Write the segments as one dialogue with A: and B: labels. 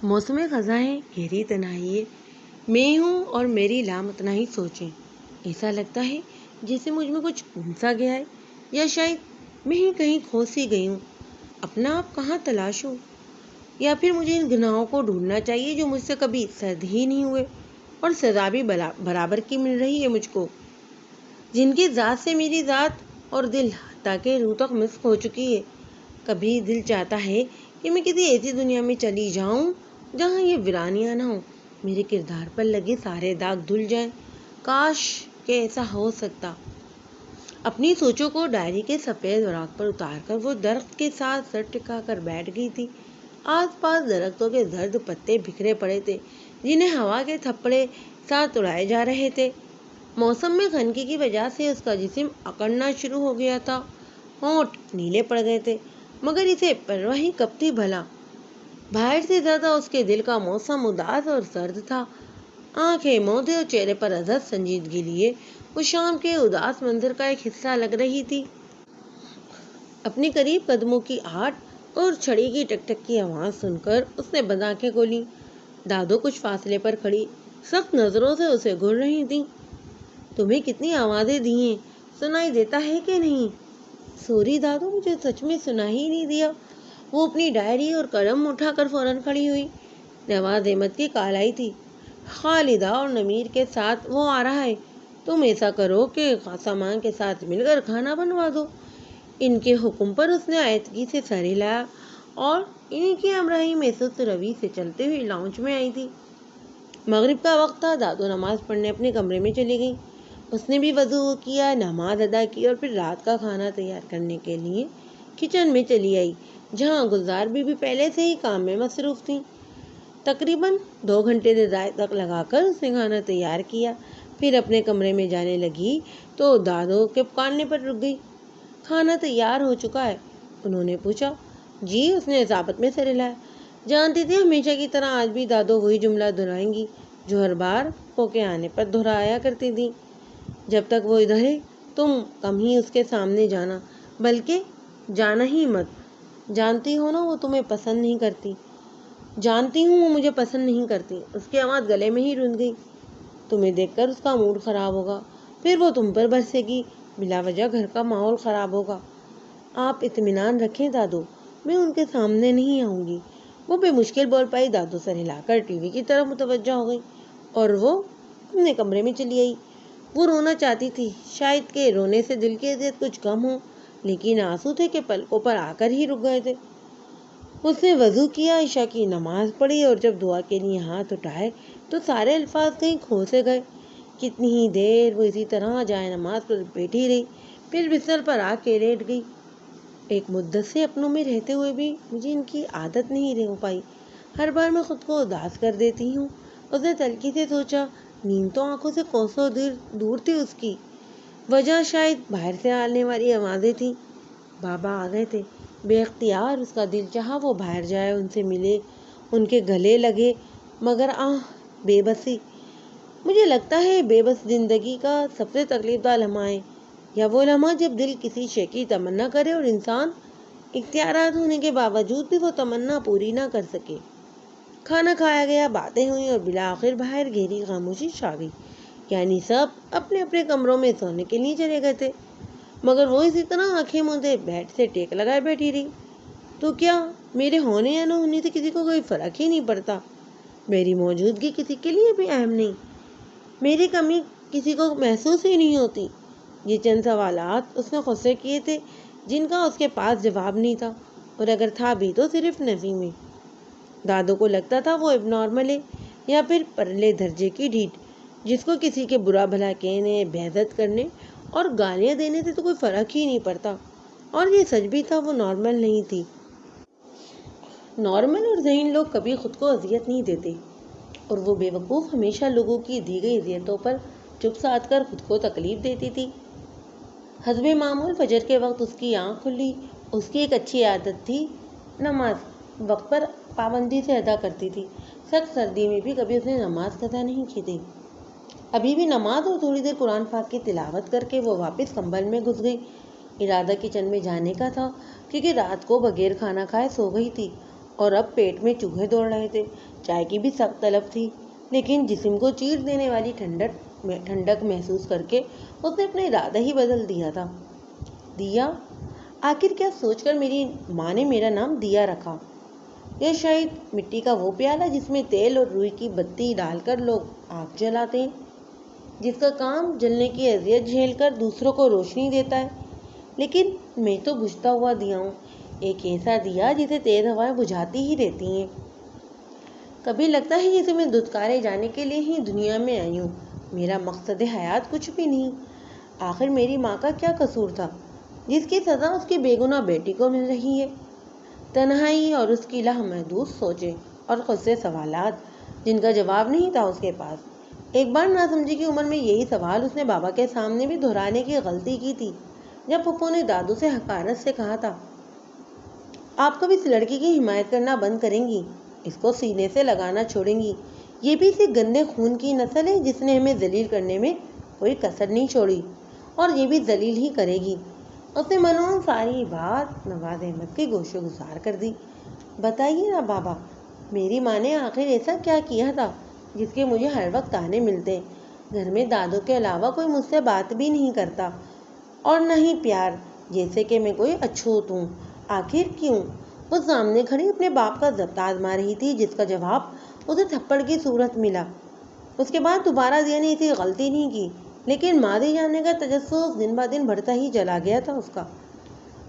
A: موسم خزاں ہے، گہری تنہائی ہے، میں ہوں اور میری لامتناہی سوچیں۔ ایسا لگتا ہے جیسے مجھ میں کچھ گم سا گیا ہے، یا شاید میں ہی کہیں کھو سی گئی ہوں۔ اپنا آپ کہاں تلاشوں؟ یا پھر مجھے ان گناہوں کو ڈھونڈنا چاہیے جو مجھ سے کبھی سرد ہی نہیں ہوئے، اور سزا بھی برابر کی مل رہی ہے مجھ کو، جن کی ذات سے میری ذات اور دل حتیٰ کہ روح تک مسک ہو چکی ہے۔ کبھی دل چاہتا ہے کہ میں کسی ایسی دنیا میں چلی جاؤں جہاں یہ ویرانیاں نہ ہوں، میرے کردار پر لگے سارے داغ دھل جائیں۔ کاش کہ ایسا ہو سکتا۔ اپنی سوچوں کو ڈائری کے سفید اوراق پر اتار کر وہ درخت کے ساتھ سر ٹکا کر بیٹھ گئی تھی۔ آس پاس درختوں کے زرد پتے بکھرے پڑے تھے، جنہیں ہوا کے تھپڑے ساتھ اڑائے جا رہے تھے۔ موسم میں خنکی کی وجہ سے اس کا جسم اکڑنا شروع ہو گیا تھا، ہونٹ نیلے پڑ گئے تھے، مگر اسے پرواہ ہی کب تھی بھلا۔ باہر سے زیادہ اس کے دل کا موسم اداس اور سرد تھا۔ آنکھیں موندے اور چہرے پر ازحد سنجیدگی لیے وہ شام کے اداس منظر کا ایک حصہ لگ رہی تھی۔ اپنے قریب قدموں کی آہٹ اور چھڑی کی ٹک ٹک کی آواز سن کر اس نے بند آنکھیں کھولیں۔ دادو کچھ فاصلے پر کھڑی سخت نظروں سے اسے گھور رہی تھیں۔ تمہیں کتنی آوازیں دی ہیں، سنائی دیتا ہے کہ نہیں؟ سوری دادو، مجھے سچ میں سنا ہی نہیں دیا۔ وہ اپنی ڈائری اور قلم اٹھا کر فوراً کھڑی ہوئی۔ نواز احمد کی کال آئی تھی، خالدہ اور نمیر کے ساتھ وہ آ رہا ہے۔ تم ایسا کرو کہ سامان کے ساتھ مل کر کھانا بنوا دو۔ ان کے حکم پر اس نے آہستگی سے سر ہلایا اور انہیں کی ہمراہی میں سست روی سے چلتے ہوئے لاؤنج میں آئی تھی۔ مغرب کا وقت تھا، دادو نماز پڑھنے اپنے کمرے میں چلی گئی۔ اس نے بھی وضو کیا، نماز ادا کی اور پھر رات کا کھانا تیار کرنے کے لیے کچن میں چلی آئی، جہاں گلزار بھی پہلے سے ہی کام میں مصروف تھیں۔ تقریباً 2 گھنٹے سے زائد تک لگا کر اس نے کھانا تیار کیا، پھر اپنے کمرے میں جانے لگی تو دادو کے پکارنے پر رک گئی۔ کھانا تیار ہو چکا ہے؟ انہوں نے پوچھا۔ جی، اس نے اجابت میں سر ہلایا۔ جانتی تھی ہمیشہ کی طرح آج بھی دادو وہی جملہ دہرائیں گی جو ہر بار پھو کے آنے پر دہرایا کرتی تھی۔ جب تک وہ ادھر ہے تم کم ہی اس کے سامنے جانا، بلکہ جانا ہی مت۔ جانتی ہو نا وہ تمہیں پسند نہیں کرتی۔ جانتی ہوں وہ مجھے پسند نہیں کرتی۔ اس کی آواز گلے میں ہی رند گئی۔ تمہیں دیکھ کر اس کا موڈ خراب ہوگا، پھر وہ تم پر برسے گی، بلا وجہ گھر کا ماحول خراب ہوگا۔ آپ اطمینان رکھیں دادو، میں ان کے سامنے نہیں آؤں گی۔ وہ بے مشکل بول پائی۔ دادو سر ہلا کر ٹی وی کی طرف متوجہ ہو گئی اور وہ اپنے کمرے میں چلی آئی۔ وہ رونا چاہتی تھی، شاید کہ رونے سے دل کی اذیت کچھ کم ہو، لیکن آنسو تھے کہ پلکوں پر آ کر ہی رک گئے تھے۔ اس نے وضو کیا، عشاء کی نماز پڑھی اور جب دعا کے لیے ہاتھ اٹھائے تو سارے الفاظ کہیں کھو سے گئے۔ کتنی ہی دیر وہ اسی طرح جائے نماز پر بیٹھی رہی، پھر بستر پر آ کے لیٹ گئی۔ ایک مدت سے اپنوں میں رہتے ہوئے بھی مجھے ان کی عادت نہیں ہو پائی، ہر بار میں خود کو اداس کر دیتی ہوں۔ اس نے تلخی سے سوچا۔ نیند تو آنکھوں سے کوسوں دور تھی اس کی، وجہ شاید باہر سے آنے والی آوازیں تھیں۔ بابا آ گئے تھے۔ بے اختیار اس کا دل چاہا وہ باہر جائے، ان سے ملے، ان کے گلے لگے، مگر بے بسی۔ مجھے لگتا ہے بے بس زندگی کا سب سے تکلیف دہ لمحہ ہے، یا وہ لمحہ جب دل کسی شے کی تمنا کرے اور انسان اختیارات ہونے کے باوجود بھی وہ تمنا پوری نہ کر سکے۔ کھانا کھایا گیا، باتیں ہوئیں اور بالآخر باہر گہری خاموشی چھا گئی، یعنی سب اپنے اپنے کمروں میں سونے کے لیے چلے گئے تھے، مگر وہ اسی طرح آنکھیں موندے بیڈ سے ٹیک لگائے بیٹھی رہی۔ تو کیا میرے ہونے یا نہ ہونے سے کسی کو کوئی فرق ہی نہیں پڑتا؟ میری موجودگی کسی کے لیے بھی اہم نہیں؟ میری کمی کسی کو محسوس ہی نہیں ہوتی؟ یہ چند سوالات اس نے خود سے کیے تھے، جن کا اس کے پاس جواب نہیں تھا، اور اگر تھا بھی تو صرف نفی میں۔ دادو کو لگتا تھا وہ اب نارمل ہے، یا پھر پرلے درجے کی ڈھیٹ، جس کو کسی کے برا بھلا کہنے، بےعزت کرنے اور گالیاں دینے سے تو کوئی فرق ہی نہیں پڑتا، اور یہ سچ بھی تھا، وہ نارمل نہیں تھی۔ نارمل اور ذہین لوگ کبھی خود کو اذیت نہیں دیتے، اور وہ بے وقوف ہمیشہ لوگوں کی دی گئی اذیتوں پر چپ سادھ کر خود کو تکلیف دیتی تھی۔ حسب معمول فجر کے وقت اس کی آنکھ کھلی۔ اس کی ایک اچھی عادت تھی، نماز وقت پر پابندی سے ادا کرتی تھی۔ سخت سردی میں بھی کبھی اس نے نماز قضا نہیں کی تھی۔ ابھی بھی نماز اور تھوڑی دیر قرآن پاک کی تلاوت کر کے وہ واپس کمبل میں گھس گئی۔ ارادہ کچن میں جانے کا تھا، کیونکہ رات کو بغیر کھانا کھائے سو گئی تھی، اور اب پیٹ میں چوہے دوڑ رہے تھے۔ چائے کی بھی سخت طلب تھی، لیکن جسم کو چیر دینے والی ٹھنڈک محسوس کر کے اس نے اپنا ارادہ ہی بدل دیا تھا۔ دیا، آخر کیا سوچ کر میری ماں نے میرا نام دیا رکھا؟ یا شاید مٹی کا وہ پیالہ جس میں تیل اور روئی کی بتی ڈال کر لوگ آگ جلاتے ہیں، جس کا کام جلنے کی اذیت جھیل کر دوسروں کو روشنی دیتا ہے۔ لیکن میں تو بجھتا ہوا دیا ہوں، ایک ایسا دیا جسے تیز ہوائیں بجھاتی ہی رہتی ہیں۔ کبھی لگتا ہے جسے میں دھتکارے جانے کے لیے ہی دنیا میں آئی ہوں، میرا مقصد حیات کچھ بھی نہیں۔ آخر میری ماں کا کیا قصور تھا جس کی سزا اس کی بے گناہ بیٹی کو مل رہی ہے؟ تنہائی اور اس کی لامحدود سوچیں اور خود سے سوالات جن کا جواب نہیں تھا اس کے پاس۔ ایک بار ناسمجھی کی عمر میں یہی سوال اس نے بابا کے سامنے بھی دہرانے کی غلطی کی تھی، جب پھپھو نے دادو سے حقارت سے کہا تھا، آپ کب اس لڑکی کی حمایت کرنا بند کریں گی؟ اس کو سینے سے لگانا چھوڑیں گی؟ یہ بھی اسی گندے خون کی نسل ہے جس نے ہمیں ذلیل کرنے میں کوئی کسر نہیں چھوڑی، اور یہ بھی ذلیل ہی کرے گی۔ اس نے منون ساری بات نواز احمد کے گوشے گزار کر دی۔ بتائیے نا بابا، میری ماں نے آخر ایسا کیا کیا تھا جس کے مجھے ہر وقت تانے ملتے؟ گھر میں دادو کے علاوہ کوئی مجھ سے بات بھی نہیں کرتا، اور نہ ہی پیار، جیسے کہ میں کوئی اچھوت ہوں۔ آخر کیوں؟ وہ سامنے کھڑی اپنے باپ کا ضبط آزما رہی تھی، جس کا جواب اسے تھپڑ کی صورت ملا۔ اس کے بعد دوبارہ دیا نے ایسی غلطی نہیں کی، لیکن ماضی جاننے کا تجسس دن بہ دن بڑھتا ہی چلا گیا تھا اس کا۔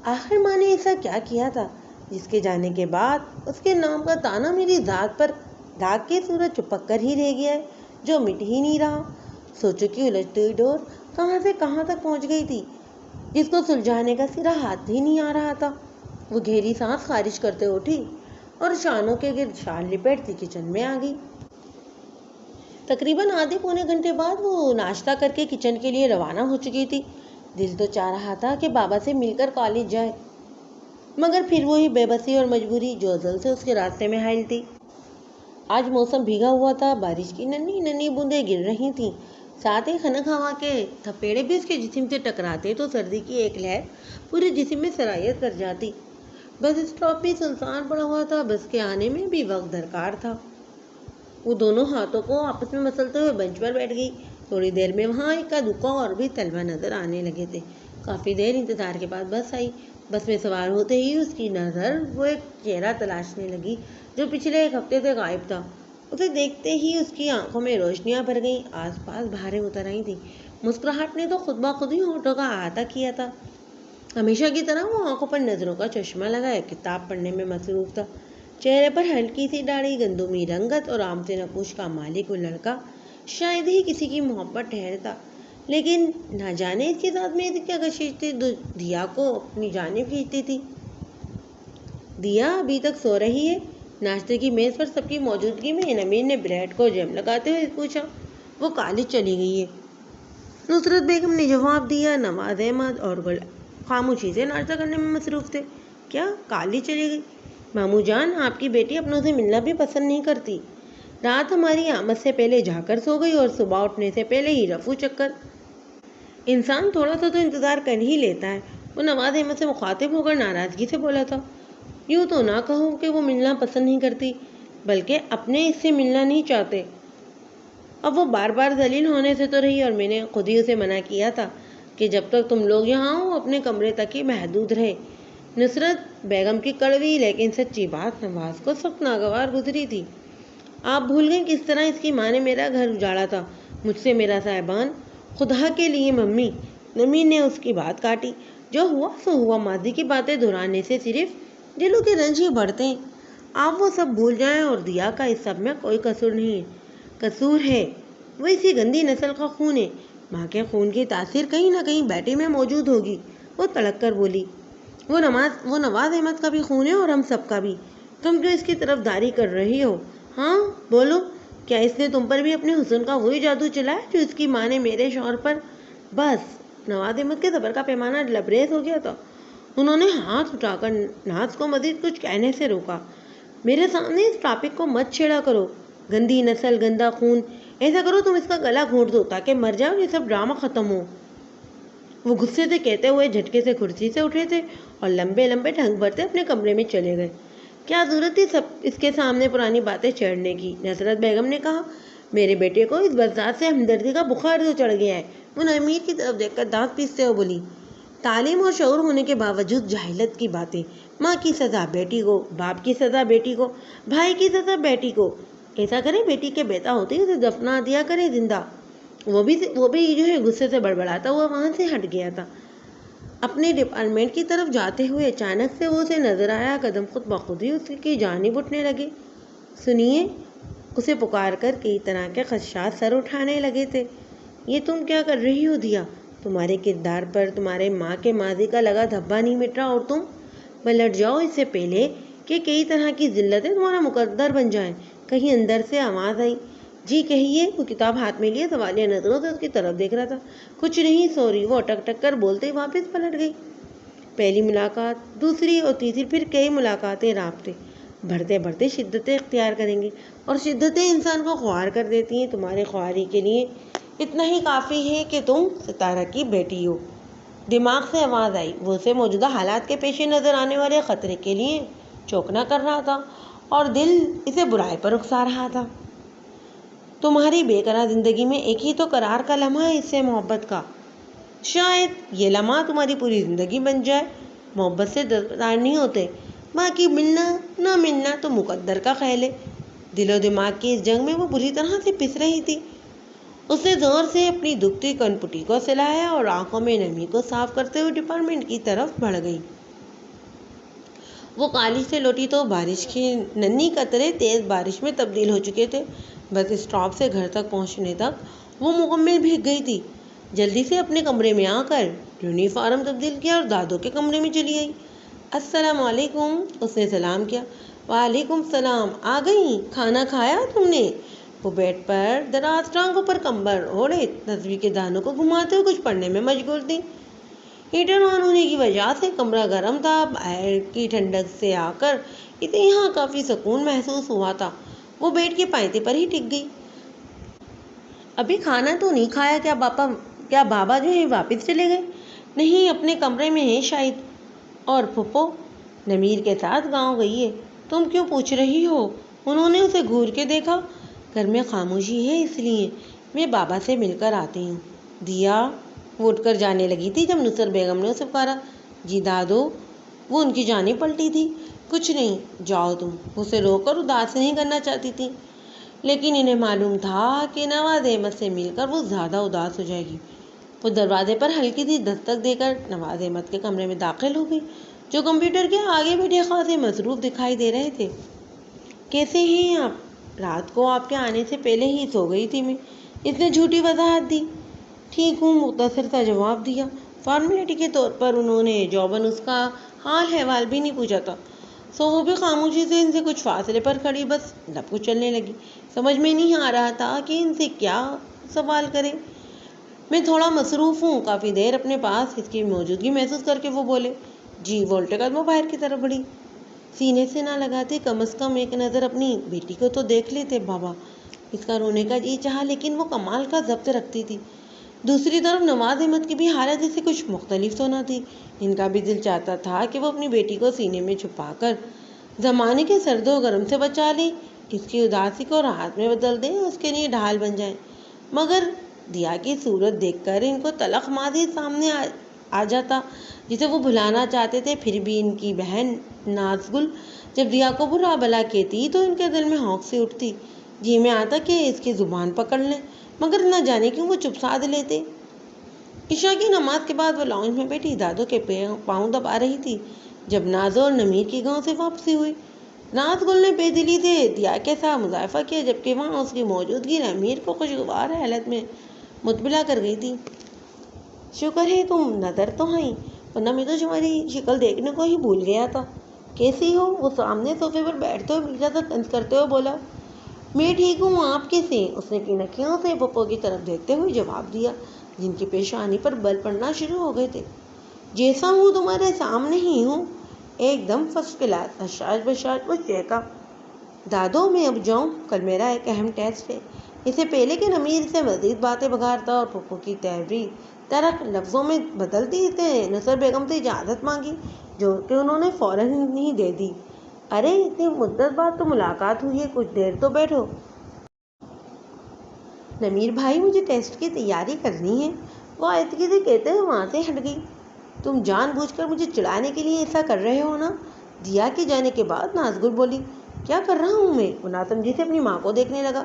A: آخر ماں نے ایسا کیا کیا تھا جس کے جانے کے بعد اس کے نام کا تانا میری ذات پر داغ کی صورت چپک کر ہی رہ گیا ہے، جو مٹ ہی نہیں رہا؟ سوچو کہ الجھتی ہوئی ڈور کہاں سے کہاں تک پہنچ گئی تھی، جس کو سلجھانے کا سرا ہاتھ ہی نہیں آ رہا تھا۔ وہ گہری سانس خارج کرتے اٹھی اور شانوں کے گرد شال لپیٹتی کچن میں آ گئی۔ تقریباً آدھے پونے گھنٹے بعد وہ ناشتہ کر کے کچن کے لیے روانہ ہو چکی تھی۔ دل تو چاہ رہا تھا کہ بابا سے مل کر کالج جائے، مگر پھر وہی بے بسی اور مجبوری جو ازل سے اس کے راستے میں حائل تھی۔ آج موسم بھیگا ہوا تھا، بارش کی ننھی ننھی بوندیں گر رہی تھیں، ساتھ ہی خنک ہوا کے تھپیڑے بھی اس کے جسم سے ٹکراتے تو سردی کی ایک لہر پورے جسم میں سرایت کر جاتی۔ بس اسٹاپ بھی سنسان پڑا ہوا تھا، بس کے آنے میں بھی وقت درکار تھا۔ وہ دونوں ہاتھوں کو آپس میں مسلتے ہوئے بنچ پر بیٹھ گئی۔ تھوڑی دیر میں وہاں اکا دکا اور بھی طلبہ نظر آنے لگے تھے۔ کافی دیر انتظار کے بعد بس آئی۔ بس میں سوار ہوتے ہی اس کی نظر وہ ایک چہرہ تلاشنے لگی جو پچھلے ایک ہفتے سے غائب تھا۔ اسے دیکھتے ہی اس کی آنکھوں میں روشنیاں بھر گئیں، آس پاس بہاریں اتر آئی تھیں۔ مسکراہٹ نے تو خود بخود ہی ہونٹوں کا احاطہ کیا تھا۔ ہمیشہ کی طرح وہ آنکھوں پر نظروں کا چشمہ لگائے کتاب پڑھنے میں مصروف تھا۔ چہرے پر ہلکی سی داڑھی، گندمی رنگت اور عام سے نقوش کا مالک وہ لڑکا شاید ہی کسی کی محبت ٹھہرتا، لیکن نہ جانے اس کے ساتھ میں کیا کشش تھی دیا کو اپنی جانب کھینچتی تھی۔ دیا ابھی تک سو رہی ہے؟ ناشتے کی میز پر سب کی موجودگی میں نمیر نے بریڈ کو جیم لگاتے ہوئے پوچھا۔ وہ کالج چلی گئی ہے، نصرت بیگم نے جواب دیا۔ نواز احمد اور گل خاموشی سے ناشتہ کرنے میں مصروف تھے۔ کیا کالج چلی گئی؟ ماموں جان، آپ کی بیٹی اپنوں سے ملنا بھی پسند نہیں کرتی۔ رات ہماری آمد سے پہلے جا کر سو گئی اور صبح اٹھنے سے پہلے ہی رفو چکر۔ انسان تھوڑا سا تو انتظار کر ہی لیتا ہے۔ وہ نواز احمد سے مخاطب ہو کر ناراضگی سے بولا تھا۔ یوں تو نہ کہو کہ وہ ملنا پسند نہیں کرتی، بلکہ اپنے اس سے ملنا نہیں چاہتے۔ اب وہ بار بار ذلیل ہونے سے تو رہی، اور میں نے خود ہی اسے منع کیا تھا کہ جب تک تم لوگ یہاں ہو اپنے کمرے تک ہی محدود رہے۔ نصرت بیگم کی کڑوی لیکن سچی بات نواز کو سخت ناگوار گزری تھی۔ آپ بھول گئیں کس طرح اس کی ماں نے میرا گھر اجاڑا تھا، مجھ سے میرا صاحبان۔ خدا کے لیے ممی، نمیر نے اس کی بات کاٹی، جو ہوا سو ہوا، ماضی کی باتیں دہرانے سے صرف دلوں کے رنج ہی بڑھتے ہیں۔ آپ وہ سب بھول جائیں، اور دیا کا اس سب میں کوئی قصور نہیں ہے۔ قصور ہے، وہ اسی گندی نسل کا خون ہے۔ ماں کے خون کی تاثیر کہیں نہ کہیں بیٹی میں موجود ہوگی، وہ تڑک کر بولی۔ وہ نواز احمد کا بھی خون ہے اور ہم سب کا بھی۔ تم کیوں اس کی طرف داری کر رہی ہو؟ ہاں بولو، کیا اس نے تم پر بھی اپنے حسن کا وہی جادو چلایا جو اس کی ماں نے میرے شوہر پر؟ بس نواز احمد کے صبر کا پیمانہ لبریز ہو گیا تھا۔ انہوں نے ہاتھ اٹھا کر ناز کو مزید کچھ کہنے سے روکا۔ میرے سامنے اس ٹاپک کو مت چھیڑا کرو، گندی نسل، گندا خون۔ ایسا کرو تم اس کا گلا گھونٹ دو تاکہ مر جائے اور یہ سب ڈرامہ ختم ہو۔ وہ غصے سے کہتے ہوئے جھٹکے سے کرسی سے اٹھے تھے اور لمبے لمبے ڈھنگ بھرتے اپنے کمرے میں چلے گئے۔ کیا ضرورت تھی سب اس کے سامنے پرانی باتیں چھیڑنے کی؟ نصرت بیگم نے کہا۔ میرے بیٹے کو اس برسات سے ہمدردی کا بخار تو چڑھ گیا ہے، وہ امیر کی طرف دیکھ کر دانت پیستے ہوئے بولی۔ تعلیم اور شعور ہونے کے باوجود جاہلت کی باتیں، ماں کی سزا بیٹی کو، باپ کی سزا بیٹی کو، بھائی کی سزا بیٹی کو۔ ایسا کرے بیٹی کے بیٹا ہوتے ہی اسے دفنا دیا کرے زندہ۔ وہ بھی جو ہے غصے سے بڑبڑاتا ہوا وہاں سے ہٹ گیا تھا۔ اپنے ڈپارٹمنٹ کی طرف جاتے ہوئے اچانک سے وہ اسے نظر آیا، قدم خود بخود ہی اس کی جانب اٹھنے لگے۔ سنیے، اسے پکار کر کئی طرح کے خدشات سر اٹھانے لگے تھے۔ یہ تم کیا کر رہی ہو دیا؟ تمہارے کردار پر تمہارے ماں کے ماضی کا لگا دھبا نہیں مٹ رہا اور تم پلٹ جاؤ اس سے پہلے کہ کئی طرح کی ذلتیں تمہارا مقدر بن جائیں۔ کہیں اندر سے آواز آئی۔ جی کہیے۔ وہ کتاب ہاتھ میں لیے سوالیہ نظروں سے اس کی طرف دیکھ رہا تھا۔ کچھ نہیں سوری، وہ اٹک ٹک کر بولتے ہی واپس پلٹ گئی۔ پہلی ملاقات، دوسری اور تیسری، پھر کئی ملاقاتیں، رابطے بڑھتے بڑھتے شدتیں اختیار کریں گے اور شدتیں انسان کو خوار کر دیتی ہیں۔ تمہارے خواری کے لیے اتنا ہی کافی ہے کہ تم ستارہ کی بیٹی ہو۔ دماغ سے آواز آئی۔ وہ اسے موجودہ حالات کے پیش نظر آنے والے خطرے کے لیے چوکنا کر رہا تھا اور دل اسے برائی پر اکسا رہا تھا۔ تمہاری بے قرار زندگی میں ایک ہی تو قرار کا لمحہ ہے، اس سے محبت کا۔ شاید یہ لمحہ تمہاری پوری زندگی بن جائے۔ محبت سے دستبردار نہیں ہوتے، باقی ملنا نہ ملنا تو مقدر کا خیال ہے۔ دل و دماغ کی اس جنگ میں وہ بری طرح سے پس رہی تھی۔ اس نے زور سے اپنی دکھتی کنپٹی کو سلایا اور آنکھوں میں نمی کو صاف کرتے ہوئے ڈپارٹمنٹ کی طرف بڑھ گئی۔ وہ کالج سے لوٹی تو بارش کے ننھی قطرے تیز بارش میں تبدیل ہو چکے تھے۔ بس اسٹاپ سے گھر تک پہنچنے تک وہ مکمل بھیگ گئی تھی۔ جلدی سے اپنے کمرے میں آ کر یونیفارم تبدیل کیا اور دادو کے کمرے میں چلی گئی۔ السلام علیکم، اس نے سلام کیا۔ وعلیکم السلام، آ گئی؟ کھانا کھایا تم نے؟ وہ بیڈ پر دراز ٹانگوں پر کمبل اوڑھے تصویر کے دانوں کو گھماتے ہوئے کچھ پڑھنے میں مشغول تھی۔ ہیٹر آن ہونے کی وجہ سے کمرہ گرم تھا۔ باہر کی ٹھنڈک سے آ کر اسے یہاں کافی سکون محسوس ہوا تھا۔ وہ بیڈ کے پائنتے پر ہی ٹک گئی۔ ابھی کھانا تو نہیں کھایا؟ کیا بابا جو ہے واپس چلے گئے؟ نہیں، اپنے کمرے میں ہیں شاید۔ اور پھپھو؟ نمیر کے ساتھ گاؤں گئی ہے۔ تم کیوں پوچھ رہی ہو؟ انہوں نے اسے گھور کے دیکھا۔ گھر میں خاموشی ہے، اس لیے میں بابا سے مل کر آتی ہوں۔ دیا؟ وہ اٹھ کر جانے لگی تھی جب نصرت بیگم نے اسے پکارا۔ جی دادو؟ وہ ان کی جانب پلٹی تھی۔ کچھ نہیں، جاؤ تم۔ اسے روک کر اداس نہیں کرنا چاہتی تھی، لیکن انہیں معلوم تھا کہ نواز احمد سے مل کر وہ زیادہ اداس ہو جائے گی۔ وہ دروازے پر ہلکی سی دستک دے کر نواز احمد کے کمرے میں داخل ہو گئی، جو کمپیوٹر کے آگے بیٹھے خاصے مصروف دکھائی دے رہے تھے۔ کیسے ہیں آپ؟ رات کو آپ کے آنے سے پہلے ہی سو گئی تھی میں، اس نے جھوٹی وضاحت دی۔ ٹھیک ہوں، مختصر سا جواب دیا۔ فارمیلٹی کے طور پر انہوں نے جوباً اس کا حال احوال بھی نہیں پوچھا تھا، سو وہ بھی خاموشی سے ان سے کچھ فاصلے پر کھڑی بس لب کچلنے لگی۔ سمجھ میں نہیں آ رہا تھا کہ ان سے کیا سوال کرے۔ میں تھوڑا مصروف ہوں، کافی دیر اپنے پاس اس کی موجودگی محسوس کر کے وہ بولے۔ جی، وہ الٹے قدموں باہر کی طرف بڑھی۔ سینے سے نہ لگاتے، کم از کم ایک نظر اپنی بیٹی کو تو دیکھ لیتے بابا۔ اس کا رونے کا جی چاہا، لیکن وہ کمال کا ضبط رکھتی تھی۔ دوسری طرف نواز احمد کی بھی حالت اس سے کچھ مختلف تو نہ تھی۔ ان کا بھی دل چاہتا تھا کہ وہ اپنی بیٹی کو سینے میں چھپا کر زمانے کے سرد و گرم سے بچا لیں، اس کی اداسی کو راحت میں بدل دیں، اس کے لیے ڈھال بن جائیں۔ مگر دیا کی صورت دیکھ کر ان کو تلخ ماضی سامنے آ جاتا جسے وہ بھلانا چاہتے تھے۔ پھر بھی ان کی بہن نازگل جب دیا کو برا بھلا کہتی تو ان کے دل میں ہونک سی اٹھتی۔ جی میں آتا کہ اس کی زبان پکڑ لیں، مگر نہ جانے کیوں وہ چپ سادھ لیتے۔ عشاء کی نماز کے بعد وہ لاؤنج میں بیٹھی دادو کے پاؤں دبا رہی تھی جب نازو اور نمیر کی گاؤں سے واپسی ہوئی۔ نازگل نے بے دلی سے دیا کے ساتھ مضائفہ کیا، جبکہ وہاں اس کی موجودگی نمیر کو خوشگوار حالت میں مطلع کر گئی تھی۔ شکر ہے تم نظر تو آئیں، ورنہ میں تو تمہاری شکل دیکھنے کو ہی بھول گیا تھا۔ کیسی ہو؟ وہ سامنے صوفے پر بیٹھتے ہوئے مرزا سے طنز کرتے ہوئے بولا۔ میں ٹھیک ہوں، آپ کیسے؟ اس نے کنکیوں سے پھپھو کی طرف دیکھتے ہوئے جواب دیا، جن کی پیشانی پر بل پڑنا شروع ہو گئے تھے۔ جیسا ہوں تمہارے سامنے ہی ہوں، ایک دم فرسٹ کلاس۔ حشاش بشاش وہ چہکا۔ دادو میں اب جاؤں، کل میرا ایک اہم ٹیسٹ ہے۔ اس سے پہلے کہ نمیر سے مزید باتیں بگاڑتا اور پھپھو کی تحریر ترک لفظوں میں بدلتی، اس نے نصرت بیگم سے اجازت مانگی، جو کہ انہوں نے فوراً ہی دے دی۔ ارے اتنی مدت بعد تو ملاقات ہوئی ہے، کچھ دیر تو بیٹھو۔ نمیر بھائی مجھے ٹیسٹ کی تیاری کرنی ہے، وہ آیتکی سے کہتے ہوئے وہاں سے ہٹ گئی۔ تم جان بوجھ کر مجھے چڑھانے کے لیے ایسا کر رہے ہو نا؟ دیا کے جانے کے بعد نازگل بولی۔ کیا کر رہا ہوں میں؟ وہ ناتمجی سے اپنی ماں کو دیکھنے لگا۔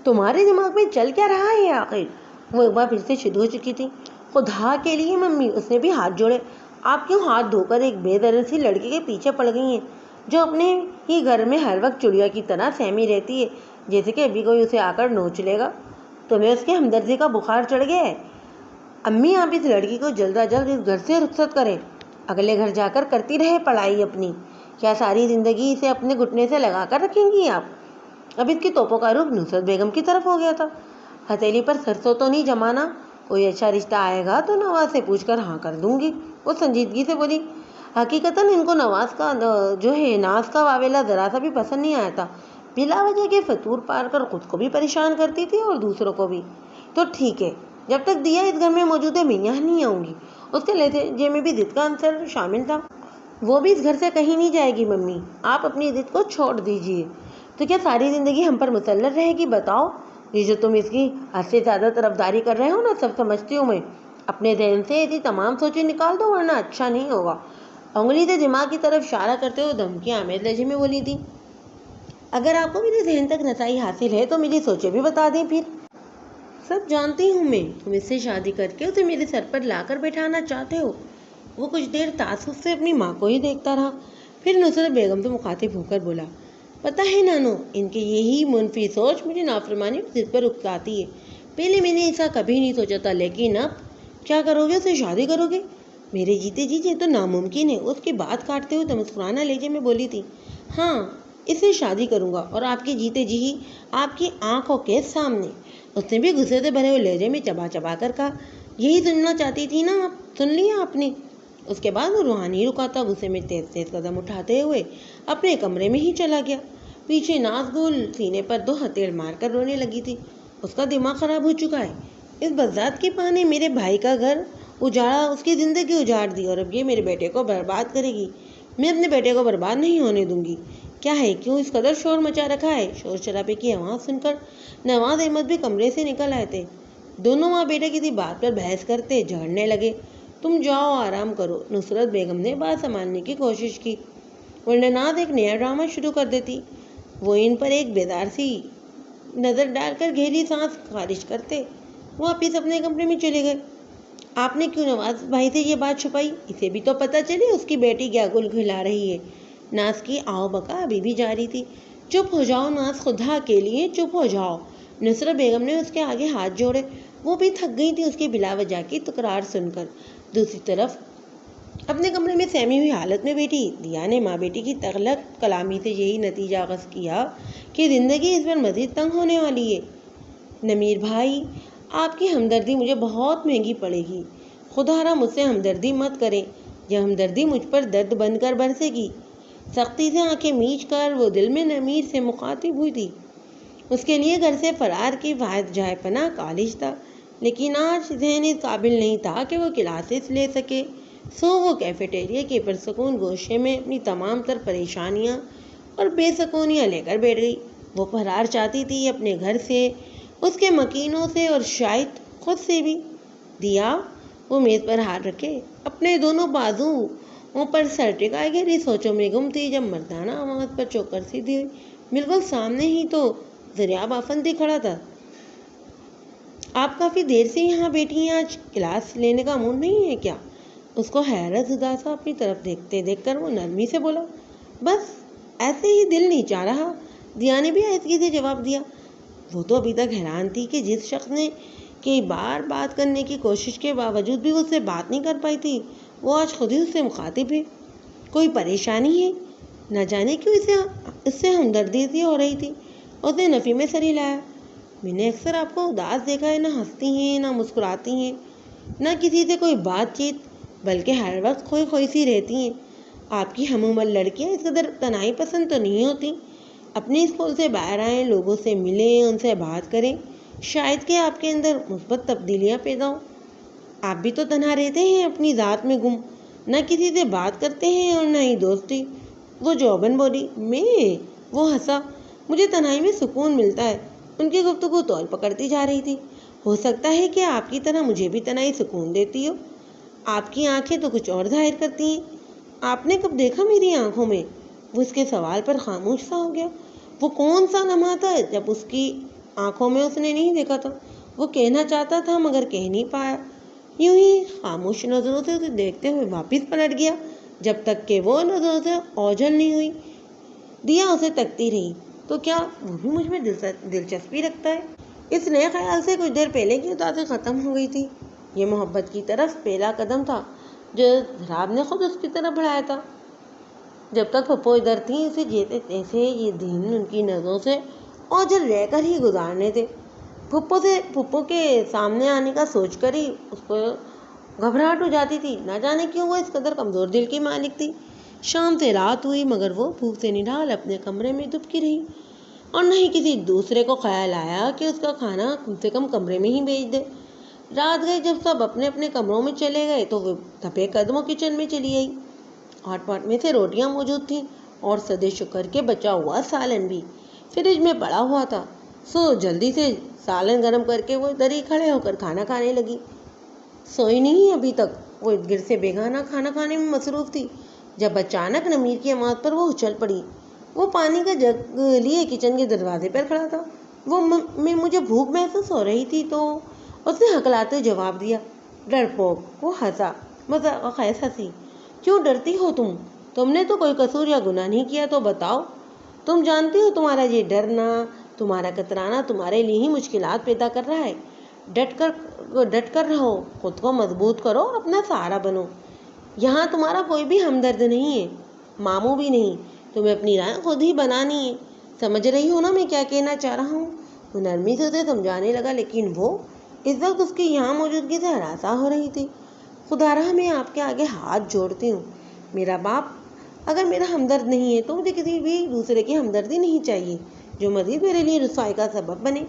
A: تمہارے دماغ میں چل کیا رہا ہے آخر؟ وہ ایک بار پھر سے شروع ہو چکی تھی۔ خدا کے لیے ممی، اس نے بھی ہاتھ جوڑے، آپ کیوں ہاتھ دھو کر ایک بے درد سی لڑکی کے پیچھے پڑ گئی ہیں جو اپنے ہی گھر میں ہر وقت چڑیا کی طرح سہمی رہتی ہے، جیسے کہ ابھی کوئی اسے آ کر نوچ لے گا؟ تمہیں اس کی ہمدردی کا بخار چڑھ گیا ہے؟ امی آپ اس لڑکی کو جلد از جلد اس گھر سے رخصت کریں، اگلے گھر جا کر کرتی رہے پڑھائی اپنی۔ کیا ساری زندگی اسے اپنے گھٹنے سے لگا کر رکھیں گی آپ؟ اب اس کی توپوں کا رخ نصرت بیگم کی طرف ہو گیا تھا۔ ہتھیلی پر سرسوں تو نہیں جمانا، کوئی اچھا رشتہ آئے گا تو نواز سے پوچھ کر ہاں کر دوں گی، وہ سنجیدگی سے بولی۔ حقیقتاً ان کو نواز کا جو ہے ناز کا واویلا ذرا سا بھی پسند نہیں آیا تھا۔ بلا وجہ کے فتور پار کر خود کو بھی پریشان کرتی تھی اور دوسروں کو بھی۔ تو ٹھیک ہے، جب تک دیا اس گھر میں موجود ہے میں یہاں نہیں آؤں گی۔ اس کے لہجے میں بھی ضد کا عنصر شامل تھا۔ وہ بھی اس گھر سے کہیں نہیں جائے گی ممی، آپ اپنی ضد کو چھوڑ دیجیے۔ تو کیا ساری زندگی ہم پر مسلط رہے گی؟ بتاؤ۔ یہ جو تم اس کی حد سے زیادہ طرفداری کر رہے ہو نا، سب سمجھتی ہوں میں۔ اپنے ذہن سے ایسی تمام سوچیں نکال دو ورنہ اچھا نہیں ہوگا۔ انگلی سے دماغ کی طرف اشارہ کرتے ہوئے دھمکی آمیز لہجے میں بولی تھی۔ اگر آپ کو میرے ذہن تک رسائی حاصل ہے تو میری سوچیں بھی بتا دیں پھر۔ سب جانتی ہوں میں، تم اس سے شادی کر کے اسے میرے سر پر لا کر بیٹھانا چاہتے ہو۔ وہ کچھ دیر تعصب سے اپنی ماں کو ہی دیکھتا رہا، پھر نصرت بیگم سے مخاطب ہو کر بولا۔ پتہ ہے نانو، ان کی یہی منفی سوچ مجھے نافرمانی اور ضد پر اکساتی ہے۔ پہلے میں نے ایسا کبھی نہیں سوچا تھا، لیکن اب کیا کرو گے؟ اسے شادی کرو گے؟ میرے جیتے جی یہ تو ناممکن ہے، اس کی بات کاٹتے ہوئے مسکرانا لہجے میں بولی تھی۔ ہاں، اسے شادی کروں گا اور آپ کے جیتے جی ہی، آپ کی آنکھوں کے سامنے۔ اس نے بھی غصے سے بھرے ہوئے لہجے میں چبا چبا کر کہا۔ یہی سننا چاہتی تھی نا آپ؟ سن لیا آپ نے؟ اس کے بعد وہ روحانی رکا تھا، غصے میں تیز تیز قدم اٹھاتے ہوئے اپنے کمرے میں ہی چلا گیا۔ پیچھے نازگل سینے پر دو ہتھیڑ مار کر رونے لگی تھی۔ اس کا دماغ خراب ہو چکا ہے۔ اس بذات کے بہانے میرے بھائی کا گھر اجاڑا، اس کی زندگی اجاڑ دی، اور اب یہ میرے بیٹے کو برباد کرے گی۔ میں اپنے بیٹے کو برباد نہیں ہونے دوں گی۔ کیا ہے، کیوں اس قدر شور مچا رکھا ہے؟ شور شرابے کی آواز سن کر نواز احمد بھی کمرے سے نکل آئے تھے۔ دونوں ماں بیٹے کسی بات پر بحث کرتے جھگڑنے لگے۔ تم جاؤ آرام کرو، نصرت بیگم نے بات سنبھالنے کی کوشش کی، ورنہ ناز ایک نیا ڈرامہ شروع کر دیتی۔ وہ ان پر ایک بیدار سی نظر ڈال کر گہری سانس خارج کرتے واپس اپنے کمرے میں چلے گئے۔ آپ نے کیوں نواز بھائی سے یہ بات چھپائی؟ اسے بھی تو پتہ چلے اس کی بیٹی کیا گل کھلا رہی ہے۔ ناز کی آؤ بکا ابھی بھی جاری تھی۔ چپ ہو جاؤ ناز، خدا کے لیے چپ ہو جاؤ۔ نصرت بیگم نے اس کے آگے ہاتھ جوڑے، وہ بھی تھک گئی تھی اس کی بلا وجہ کی تکرار سن کر۔ دوسری طرف اپنے کمرے میں سہمی ہوئی حالت میں بیٹھی دیا نے ماں بیٹی کی تغلق کلامی سے یہی نتیجہ اخذ کیا کہ زندگی اس پر مزید تنگ ہونے والی ہے۔ نمیر بھائی، آپ کی ہمدردی مجھے بہت مہنگی پڑے گی۔ خدا را مجھ سے ہمدردی مت کریں، یہ ہمدردی مجھ پر درد بن کر برسے گی۔ سختی سے آنکھیں میچ کر وہ دل میں نمیر سے مخاطب ہوئی تھی۔ اس کے لیے گھر سے فرار کی واحد جائے پناہ کالج تھا، لیکن آج ذہن اس قابل نہیں تھا کہ وہ کلاسز لے سکے، سو وہ کیفیٹیریا کے پرسکون گوشے میں اپنی تمام تر پریشانیاں اور بے سکونیاں لے کر بیٹھ گئی۔ وہ فرار چاہتی تھی اپنے گھر سے، اس کے مکینوں سے اور شاید خود سے بھی۔ دیا، وہ میز پر ہاتھ رکھے اپنے دونوں بازوؤں پر سر ٹکائے گہری سوچوں میں گم تھی، جب مردانہ آواز پر چوکر سیدھی ہوئی۔ بالکل سامنے ہی تو دریاب آفندی کھڑا تھا۔ آپ کافی دیر سے یہاں بیٹھی ہیں، آج کلاس لینے کا موڈ نہیں ہے کیا؟ اس کو حیرت زدہ سا اپنی طرف دیکھ کر وہ نرمی سے بولا۔ بس ایسے ہی دل نہیں چاہ رہا، دیا نے بھی آہستگی سے جواب دیا۔ وہ تو ابھی تک حیران تھی کہ جس شخص نے کئی بار بات کرنے کی کوشش کے باوجود بھی اس سے بات نہیں کر پائی تھی، وہ آج خود ہی اس سے مخاطب ہے۔ کوئی پریشانی ہے؟ نہ جانے کیوں اس سے ہمدردی سی ہو رہی تھی۔ اس نے نفی میں سر ہلایا۔ میں نے اکثر آپ کو اداس دیکھا ہے، نہ ہنستی ہیں نہ مسکراتی ہیں، نہ کسی سے کوئی بات چیت، بلکہ ہر وقت کھوئی کھوئی سی رہتی ہیں۔ آپ کی ہم عمر لڑکیاں اس قدر تنہائی پسند تو نہیں ہوتی۔ اپنے اسکول سے باہر آئیں، لوگوں سے ملیں، ان سے بات کریں، شاید کہ آپ کے اندر مثبت تبدیلیاں پیدا ہوں۔ آپ بھی تو تنہا رہتے ہیں، اپنی ذات میں گم، نہ کسی سے بات کرتے ہیں اور نہ ہی دوستی۔ وہ جوبن بولی۔ میں؟ وہ ہنسا۔ مجھے تنہائی میں سکون ملتا ہے۔ ان کی گفتگو طول پکڑتی جا رہی تھی۔ ہو سکتا ہے کہ آپ کی طرح مجھے بھی تنہائی سکون دیتی ہو۔ آپ کی آنکھیں تو کچھ اور ظاہر کرتی ہیں۔ آپ نے کب دیکھا میری آنکھوں میں؟ وہ اس کے سوال پر خاموش سا ہو گیا۔ وہ کون سا لمحہ تھا جب اس کی آنکھوں میں اس نے نہیں دیکھا تھا؟ وہ کہنا چاہتا تھا مگر کہہ نہیں پایا۔ یوں ہی خاموش نظروں سے اسے دیکھتے ہوئے واپس پلٹ گیا جب تک کہ وہ نظروں سے اوجھل نہیں ہوئی۔ دیا اسے تکتی رہی۔ تو کیا وہ بھی مجھ میں دلچسپی رکھتا ہے؟ اس نئے خیال سے کچھ دیر پہلے کی اداسی ختم ہو گئی تھی۔ یہ محبت کی طرف پہلا قدم تھا جو راب نے خود اس کی طرف بڑھایا تھا۔ جب تک پھپھو ادھر تھی اسے جیسے یہ دن ان کی نظروں سے اوجھل رہ کر ہی گزارنے تھے۔ پھپھو کے سامنے آنے کا سوچ کر ہی اس کو گھبراہٹ ہو جاتی تھی۔ نہ جانے کیوں وہ اس قدر کمزور دل کی مالک تھی۔ شام سے رات ہوئی مگر وہ بھوک سے نڈال اپنے کمرے میں دبکی رہی اور نہ ہی کسی دوسرے کو خیال آیا کہ اس کا کھانا کم سے کم کمرے میں ہی بھیج دے۔ رات گئی جب سب اپنے اپنے کمروں میں چلے گئے تو وہ دھپے قدموں کچن میں چلی آئی۔ ہاٹ پاٹ میں سے روٹیاں موجود تھیں اور سدے شکر کے بچا ہوا سالن بھی فریج میں پڑا ہوا تھا۔ سو جلدی سے سالن گرم کر کے وہ ادھر ہی کھڑے ہو کر کھانا کھانے لگی۔ سوئی نہیں ابھی تک۔ وہ ارد گرد سے بیگانہ کھانا کھانے میں مصروف تھی جب اچانک نمیر کی آمد پر وہ اچھل پڑی۔ وہ پانی کا جگ لیے کچن کے دروازے پر کھڑا تھا۔ مجھے بھوک محسوس ہو رہی تھی تو اس نے ہکلاتے جواب دیا۔ ڈرپوک، وہ ہنسا، مذاق خیز ہنسی۔ کیوں ڈرتی ہو تم؟ تم نے تو کوئی قصور یا گناہ نہیں کیا، تو بتاؤ۔ تم جانتی ہو تمہارا یہ ڈرنا، تمہارا کترانا تمہارے لیے ہی مشکلات پیدا کر رہا ہے۔ ڈٹ کر رہو، خود کو مضبوط کرو اور اپنا سہارا بنو۔ یہاں تمہارا کوئی بھی ہمدرد نہیں ہے، ماموں بھی نہیں۔ تمہیں اپنی رائے خود ہی بنانی ہے۔ سمجھ رہی ہو نا میں کیا کہنا چاہ رہا ہوں؟ وہ نرمی سے اسے سمجھانے لگا لیکن وہ اس وقت اس کی یہاں موجودگی سے ہراساں ہو رہی تھی۔ خدا رہا میں آپ کے آگے ہاتھ جوڑتی ہوں، میرا باپ اگر میرا ہمدرد نہیں ہے تو مجھے کسی بھی دوسرے کی ہمدردی نہیں چاہیے جو مزید میرے لیے رسوائی کا سبب بنے۔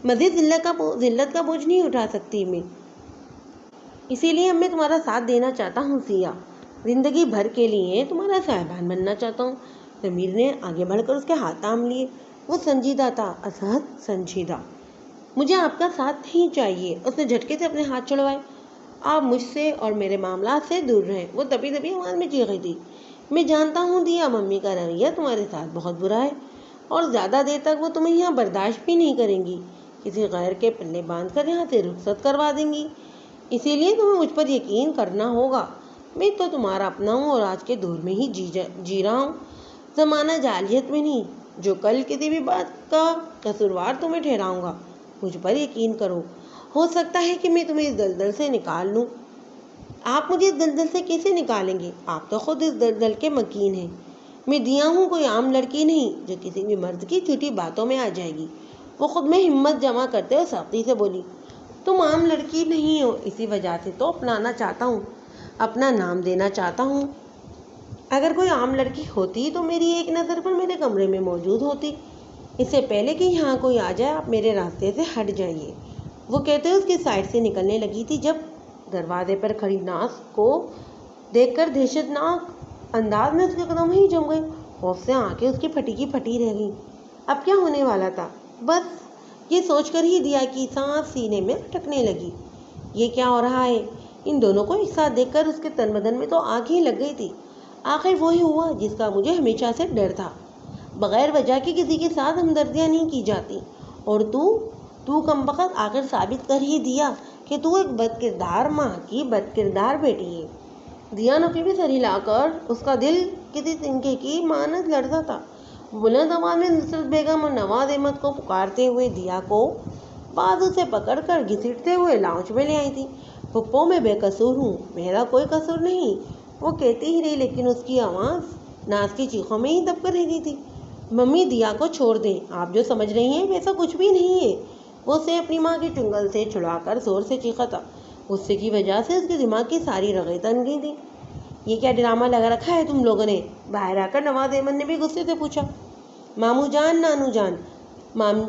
A: مزید ذلت کا بوجھ نہیں اٹھا سکتی میں، اسی لیے اب میں تمہارا ساتھ دینا چاہتا ہوں سیا، زندگی بھر کے لیے تمہارا صاحبان بننا چاہتا ہوں۔ ضمیر نے آگے بڑھ کر اس کے ہاتھ تھام لیے۔ وہ سنجیدہ تھا، ازحد سنجیدہ۔ مجھے آپ کا ساتھ نہیں چاہیے۔ اس نے جھٹکے سے اپنے ہاتھ چھڑوائے۔ آپ مجھ سے اور میرے معاملات سے دور رہیں، وہ دبی دبی آواز میں چیخی تھی۔ میں جانتا ہوں دیا، ممی کا رویہ تمہارے ساتھ بہت برا ہے اور زیادہ دیر تک وہ تمہیں یہاں برداشت بھی نہیں کریں گی، کسی غیر کے پلے باندھ کر یہاں سے رخصت کروا دیں گی۔ اسی لیے تمہیں مجھ پر یقین کرنا ہوگا۔ میں تو تمہارا اپنا ہوں اور آج کے دور میں ہی جی رہا ہوں، زمانہ جاہلیت میں نہیں۔ جو کل کسی بھی بات کا قصوروار تمہیں ٹھہراؤں گا، مجھ پر یقین کرو۔ ہو سکتا ہے کہ میں تمہیں اس دلدل سے نکال لوں۔ آپ مجھے اس دلدل سے کیسے نکالیں گے؟ آپ تو خود اس دلدل کے مکین ہیں۔ میں دیا ہوں کوئی عام لڑکی نہیں جو کسی بھی مرد کی جھوٹی باتوں میں آ جائے گی۔ وہ خود میں ہمت جمع کرتے ہوئے سختی سے بولی۔ تم عام لڑکی نہیں ہو، اسی وجہ سے تو اپنانا چاہتا ہوں، اپنا نام دینا چاہتا ہوں۔ اگر کوئی عام لڑکی ہوتی تو میری ایک نظر پر میرے کمرے میں موجود ہوتی۔ اس سے پہلے کہ یہاں کوئی آ جائے آپ میرے راستے سے ہٹ جائیے۔ وہ کہتے ہوئے اس کی سائڈ سے نکلنے لگی تھی جب دروازے پر کھڑی ناز کو دیکھ کر دہشت ناک انداز میں اس کے قدم ہی جم گئے۔ خوف سے آنکھیں اس کی پھٹی کی پھٹی رہ گئیں۔ اب کیا ہونے والا تھا؟ بس یہ سوچ کر ہی دیا کی سانس سینے میں اٹکنے لگی۔ یہ کیا ہو رہا ہے؟ ان دونوں کو ایک ساتھ دیکھ کر اس کے تن بدن میں تو آگ ہی لگ گئی تھی۔ آخر وہی ہوا جس کا مجھے ہمیشہ سے ڈر تھا۔ بغیر وجہ کے کسی کے ساتھ ہمدردیاں نہیں کی جاتی، اور تو کم بخت آخر ثابت کر ہی دیا کہ تو ایک بد کردار ماں کی بد کردار بیٹی ہے۔ دیا نقی بھی سر ہلا کر اس کا دل کسی تنکے کی مانند لرزا تھا۔ بلند آواز میں نصرت بیگم اور نواز احمد کو پکارتے ہوئے دیا کو بازو سے پکڑ کر گھسیٹتے ہوئے لاؤنج میں لے آئی تھی۔ پھپھو میں بے قصور ہوں، میرا کوئی قصور نہیں، وہ کہتی ہی رہی لیکن اس کی آواز ناز کی چیخوں میں ہی دب کر رہ گئی تھی۔ ممی دیا کو چھوڑ دیں، آپ جو سمجھ رہی ہیں ویسا کچھ بھی نہیں ہے۔ وہ اسے اپنی ماں کی چنگل سے چھڑا کر زور سے چیخا تھا۔ غصے کی وجہ سے اس کے دماغ کی ساری رگیں تن گئی تھیں۔ یہ کیا ڈرامہ لگا رکھا ہے تم لوگوں نے؟ باہر آ کر نواز احمد نے بھی غصے سے پوچھا۔ ماموں جان، نانو جان،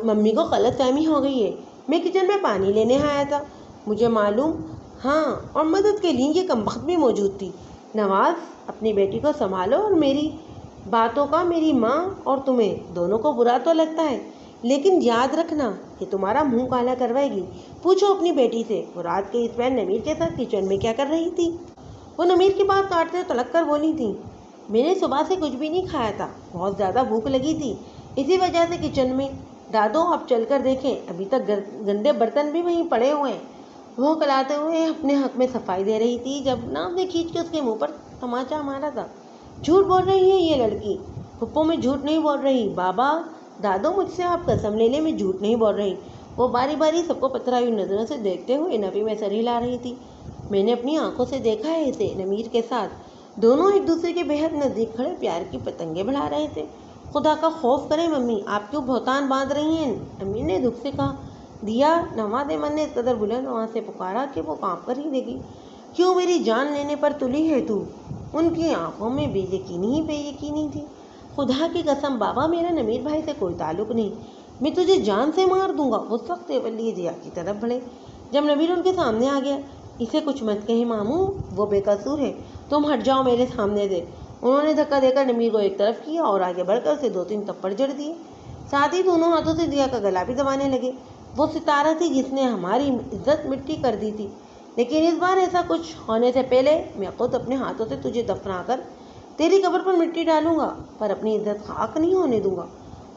A: ممی کو غلط فہمی ہو گئی ہے، میں کچن میں پانی لینے آیا تھا، مجھے معلوم، ہاں، اور مدد کے لیے یہ کمبخت بھی موجود تھی۔ نواز، اپنی بیٹی کو سنبھالو اور میری باتوں کا میری ماں اور تمہیں دونوں کو برا تو لگتا ہے، لیکن یاد رکھنا کہ تمہارا منہ کالا کروائے گی۔ پوچھو اپنی بیٹی سے وہ رات کے اس وقت نمیر کے ساتھ کچن میں کیا کر رہی تھی۔ وہ نمیر کی بات کاٹتے تلک کر بولی تھی، میں نے صبح سے کچھ بھی نہیں کھایا تھا، بہت زیادہ بھوک لگی تھی، اسی وجہ سے کچن میں۔ دادو آپ چل کر دیکھیں، ابھی تک گندے برتن بھی وہیں پڑے ہوئے ہیں۔ وہ کلاتے ہوئے اپنے حق میں صفائی دے رہی تھی جب ناز نے کھینچ کے اس کے منہ پر تماچا مارا تھا۔ جھوٹ بول رہی ہے یہ لڑکی، پھپھو میں جھوٹ نہیں بول رہی۔ بابا دادو مجھ سے آپ قسم لے لیں، میں جھوٹ نہیں بول رہی۔ وہ باری باری سب کو پتھرائی ہوئی نظروں سے دیکھتے ہوئے نبی میں سر ہلا رہی تھی۔ میں نے اپنی آنکھوں سے دیکھا ہے اسے نمیر کے ساتھ، دونوں ایک دوسرے کے بےحد نزدیک کھڑے پیار کی پتنگیں بڑھا رہے تھے۔ خدا کا خوف کریں ممی، آپ کیوں بہتان باندھ رہی ہیں؟ امیر نے دکھ سے کہا۔ دیا نواز من نے اس قدر بلند آواز سے پکارا کہ وہ کانپ کر ہی لگی۔ کیوں میری جان لینے پر تلی ہے تو؟ ان کی آنکھوں میں بے یقینی تھی۔ خدا کی قسم بابا، میرا نمیر بھائی سے کوئی تعلق نہیں، میں تجھے جان سے مار دوں گا۔ وہ سخت تیور لیے دیا کی طرف بڑھے۔ جب نمیر ان کے سامنے آ گیا، اسے کچھ مت کہیں ماموں، وہ بے قصور ہے، تم ہٹ جاؤ میرے سامنے سے۔ انہوں نے دھکا دے کر نمیر کو ایک طرف کیا اور آگے بڑھ کر اسے 2-3 تھپڑ جڑ دیے، ساتھ ہی دونوں ہاتھوں سے دیا کا گلا بھی دبانے لگے۔ وہ ستارہ تھی جس نے ہماری عزت مٹی کر دی تھی، لیکن اس بار ایسا کچھ ہونے سے پہلے میں خود اپنے ہاتھوں سے تجھے دفنا کر تیری قبر پر مٹی ڈالوں گا، پر اپنی عزت خاک نہیں ہونے دوں گا۔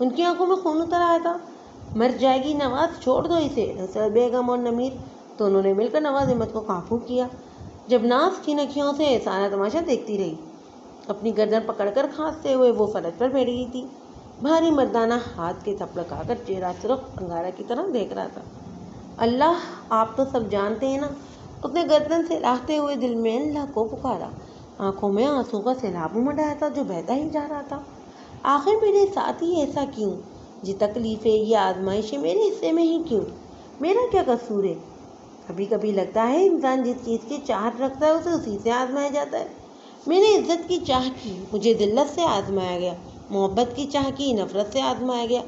A: ان کی آنکھوں میں خون اتر آیا تھا۔ مر جائے گی نواز، چھوڑ دو اسے۔ نصرت بیگم اور نمیر دونوں نے مل کر نواز احمد کو قابو کیا۔ جب ناز کی نکھیوں سے سارا تماشا دیکھتی رہی، اپنی گردن پکڑ کر کھانستے ہوئے وہ فرش پر بیٹھ گئی تھی۔ بھاری مردانہ ہاتھ کے تھپڑ کھا کر چہرہ سرخ انگارہ کی طرح دیکھ رہا تھا۔ اللہ آپ تو سب جانتے ہیں نا، اس نے گردن سے لاہتے ہوئے دل میں اللہ کو پکارا۔ آنکھوں میں آنسو کا سیلاب امڑ آیا تھا جو بہتا ہی جا رہا تھا۔ آخر میرے ساتھ ہی ایسا کیوں؟ یہ تکلیفیں، یہ آزمائشیں میرے حصے میں ہی کیوں؟ میرا کیا قصور ہے؟ کبھی کبھی لگتا ہے انسان جس چیز کی چاہت رکھتا ہے اسے اسی سے آزمایا جاتا ہے۔ میں نے عزت کی چاہ کی، مجھے ذلت سے آزمایا گیا، محبت کی چاہ کی، نفرت سے آزمایا گیا،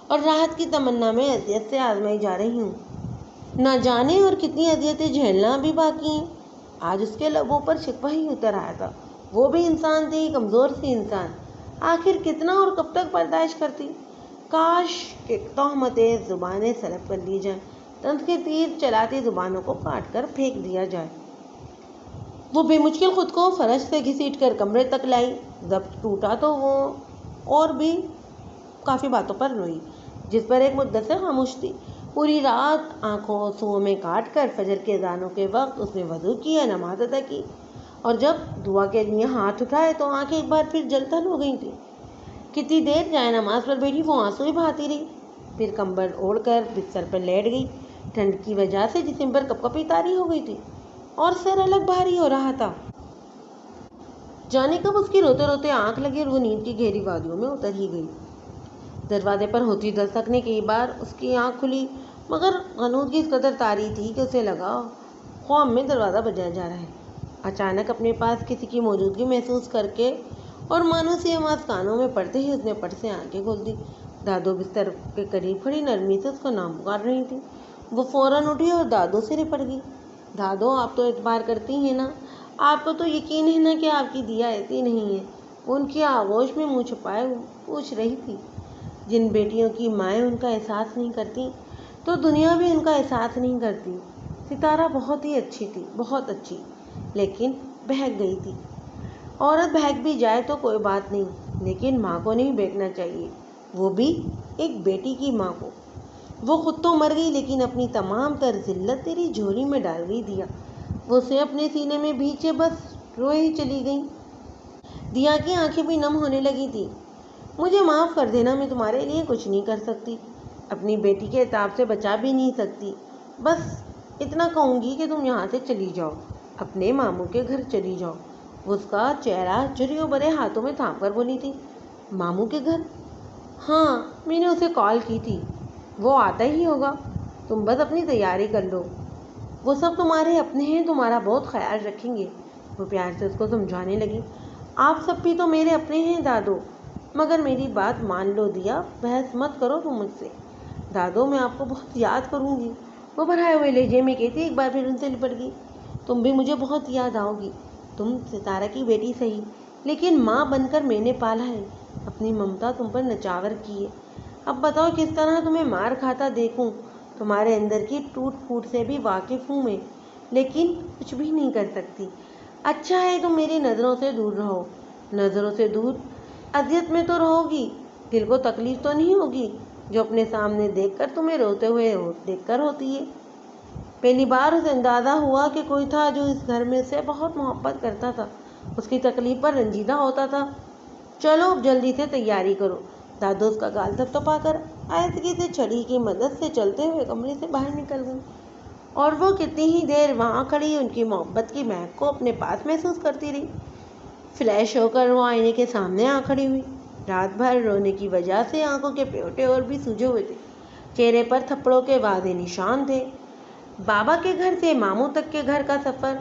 A: اور راحت کی تمنا میں اذیت سے آزمائی جا رہی ہوں۔ نہ جانے اور کتنی اذیتیں جھیلنا بھی باقی ہیں۔ آج اس کے لبوں پر شکوہ ہی اتر آیا تھا۔ وہ بھی انسان تھی، کمزور سی انسان، آخر کتنا اور کب تک برداشت کرتی؟ کاش کہ تہمتیں زبانیں سلب کر لی جائیں، طنز کے تیر چلاتی زبانوں کو کاٹ کر پھینک دیا جائے۔ وہ بے مشکل خود کو فرش سے گھسیٹ کر کمرے تک لائی۔ ضبط ٹوٹا تو وہ اور بھی کافی باتوں پر روئی جس پر ایک مدت سے خاموش تھی۔ پوری رات آنکھوں آنسوؤں میں کاٹ کر فجر کے اذانوں کے وقت اس نے وضو کیا، نماز ادا کی، اور جب دعا کے لیے ہاتھ اٹھائے تو آنکھیں ایک بار پھر جلتھل ہو گئی تھیں۔ کتنی دیر جائے نماز پر بیٹھی وہ آنسو ہی بہاتی رہی، پھر کمبل اوڑھ کر بستر پر لیٹ گئی۔ ٹھنڈ کی وجہ سے جسم پر کپ کپی طاری ہو گئی تھی اور سر الگ بھاری ہو رہا تھا۔ جانے کب اس کی روتے روتے آنکھ لگی اور وہ نیند کی گہری وادیوں میں اتر ہی گئی۔ دروازے پر ہوتی دستک نے کئی بار اس کی آنکھ کھلی، مگر غنودگی اس قدر طاری تھی کہ اسے لگا خواب میں دروازہ بجایا جا رہا ہے۔ اچانک اپنے پاس کسی کی موجودگی محسوس کر کے اور مانوسی آواز کانوں میں پڑتے ہی اس نے پٹ سے آنکھیں کھول دی۔ دادو بستر کے قریب کھڑی نرمی سے اس کا نام پکار رہی تھی۔ وہ فوراً اٹھی اور دادو سے لپٹ گئی۔ دادو آپ تو اعتبار کرتی ہیں نا، آپ کو تو یقین ہے نا کہ آپ کی دیا ایسی نہیں ہے؟ وہ ان کی آغوش میں منہ چھپائے پوچھ رہی تھی۔ جن بیٹیوں کی مائیں ان کا احساس نہیں کرتی تو دنیا بھی ان کا احساس نہیں کرتی۔ ستارہ بہت ہی اچھی تھی، بہت اچھی، لیکن بہک گئی تھی۔ عورت بہک بھی جائے تو کوئی بات نہیں، لیکن ماں کو نہیں بہکنا چاہیے، وہ بھی ایک بیٹی کی ماں کو۔ وہ خود تو مر گئی لیکن اپنی تمام تر ذلت تیری جھولی میں ڈال گئی دیا۔ وہ اسے اپنے سینے میں بھینچے بس روئے ہی چلی گئی۔ دیا کی آنکھیں بھی نم ہونے لگی تھی۔ مجھے معاف کر دینا، میں تمہارے لیے کچھ نہیں کر سکتی، اپنی بیٹی کے عتاب سے بچا بھی نہیں سکتی، بس اتنا کہوں گی کہ تم یہاں سے چلی جاؤ، اپنے ماموں کے گھر چلی جاؤ۔ وہ اس کا چہرہ جھریوں بھرے ہاتھوں میں تھام کر بولی تھی۔ ماموں کے گھر؟ ہاں، میں نے اسے کال کی تھی، وہ آتا ہی ہوگا، تم بس اپنی تیاری کر لو، وہ سب تمہارے اپنے ہیں، تمہارا بہت خیال رکھیں گے۔ وہ پیار سے اس کو سمجھانے لگی۔ آپ سب بھی تو میرے اپنے ہیں دادو، مگر میری بات مان لو دیا، بحث مت کرو تم مجھ سے۔ دادو میں آپ کو بہت یاد کروں گی، وہ بڑھائے ہوئے لہجے میں کہتی ایک بار پھر ان سے لپٹ گئی۔ تم بھی مجھے بہت یاد آؤ گی، تم ستارہ کی بیٹی صحیح، لیکن ماں بن کر میں نے پالا ہے، اپنی ممتا تم پر نچاور کی ہے۔ اب بتاؤ کس طرح تمہیں مار کھاتا دیکھوں؟ تمہارے اندر کی ٹوٹ پھوٹ سے بھی واقف ہوں میں، لیکن کچھ بھی نہیں کر سکتی۔ اچھا ہے تم میری نظروں سے دور رہو۔ نظروں سے دور؟ اذیت میں تو رہو گی، دل کو تکلیف تو نہیں ہوگی جو اپنے سامنے دیکھ کر تمہیں روتے ہوئے دیکھ کر ہوتی ہے۔ پہلی بار اسے اندازہ ہوا کہ کوئی تھا جو اس گھر میں سے بہت محبت کرتا تھا، اس کی تکلیف پر رنجیدہ ہوتا تھا۔ چلو اب جلدی سے تیاری کرو۔ دادو اس کا گال تھپتھپا کر آہستگی سے چھڑی کی مدد سے چلتے ہوئے کمرے سے باہر نکل گئی، اور وہ کتنی ہی دیر وہاں کھڑی ان کی محبت کی مہک کو اپنے پاس محسوس کرتی رہی۔ فلیش ہو کر وہ آئینے کے سامنے آ کھڑی ہوئی۔ رات بھر رونے کی وجہ سے آنکھوں کے پیوٹے اور بھی سوجے ہوئے تھے، چہرے پر تھپڑوں کے واضح نشان تھے۔ بابا کے گھر سے ماموں تک کے گھر کا سفر۔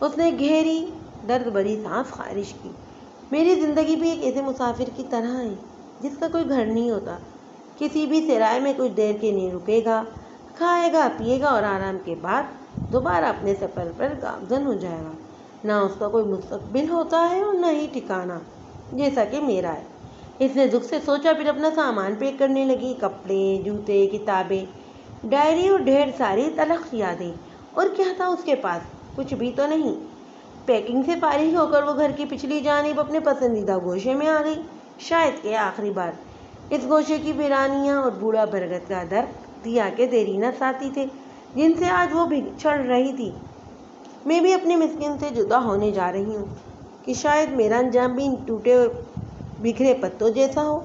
A: اس نے گہری درد بھری سانس خارج کی۔ میری زندگی بھی ایک ایسے مسافر کی طرح ہے جس کا کوئی گھر نہیں ہوتا، کسی بھی سرائے میں کچھ دیر کے لیے رکے گا، کھائے گا پیے گا اور آرام کے بعد دوبارہ اپنے سفر پر گامزن ہو جائے گا۔ نہ اس کا کوئی مستقبل ہوتا ہے اور نہ ہی ٹھکانہ، جیسا کہ میرا ہے۔ اس نے دکھ سے سوچا، پھر اپنا سامان پیک کرنے لگی۔ کپڑے، جوتے، کتابیں، ڈائری اور ڈھیر ساری تلخ یادیں۔ اور کیا تھا اس کے پاس؟ کچھ بھی تو نہیں۔ پیکنگ سے فارغ ہو کر وہ گھر کی پچھلی جانب اپنے پسندیدہ گوشے میں آ گئی، شاید کہ آخری بار۔ اس گوشے کی ویرانیاں اور بوڑھا برگد کا درخت دیا کے دیرینہ ساتھی تھے جن سے آج وہ بچھڑ رہی تھی۔ میں بھی اپنے مسکن سے جدا ہونے جا رہی ہوں کہ شاید میرا انجام بھی ان ٹوٹے بکھرے پتوں جیسا ہو۔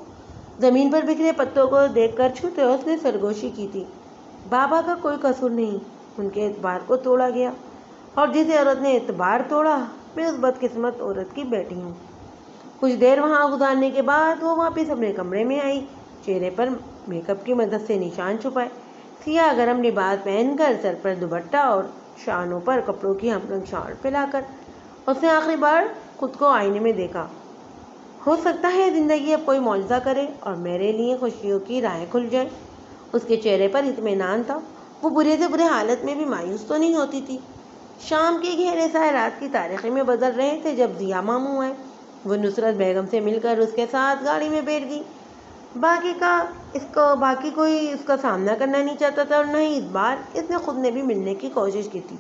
A: زمین پر بکھرے پتوں کو دیکھ کر چھوتے اس نے سرگوشی کی تھی۔ بابا کا کوئی قصور نہیں، ان کے اعتبار کو توڑا گیا، اور جس عورت نے اعتبار توڑا، میں اس بدقسمت عورت کی بیٹی ہوں۔ کچھ دیر وہاں گزارنے کے بعد وہ واپس اپنے کمرے میں آئی، چہرے پر میک اپ کی مدد سے نشان چھپائے، سیاہ گرم لباس پہن کر، سر پر دوپٹہ اور شانوں پر کپڑوں کی ہم رنگ شال پھیلا کر اس نے آخری بار خود کو آئینے میں دیکھا۔ ہو سکتا ہے زندگی اب کوئی معجزہ کرے اور میرے لیے خوشیوں کی راہیں کھل جائیں۔ اس کے چہرے پر اطمینان تھا، وہ برے سے برے حالت میں بھی مایوس تو نہیں ہوتی تھی۔ شام کے گہرے سائے رات کی تاریکی میں بدل رہے تھے جب ضیا ماموں آئے۔ وہ نصرت بیگم سے مل کر اس کے ساتھ گاڑی میں بیٹھ گئی۔ باقی کوئی اس کا سامنا کرنا نہیں چاہتا تھا، اور نہ ہی اس بار اس نے خود نے بھی ملنے کی کوشش کی تھی۔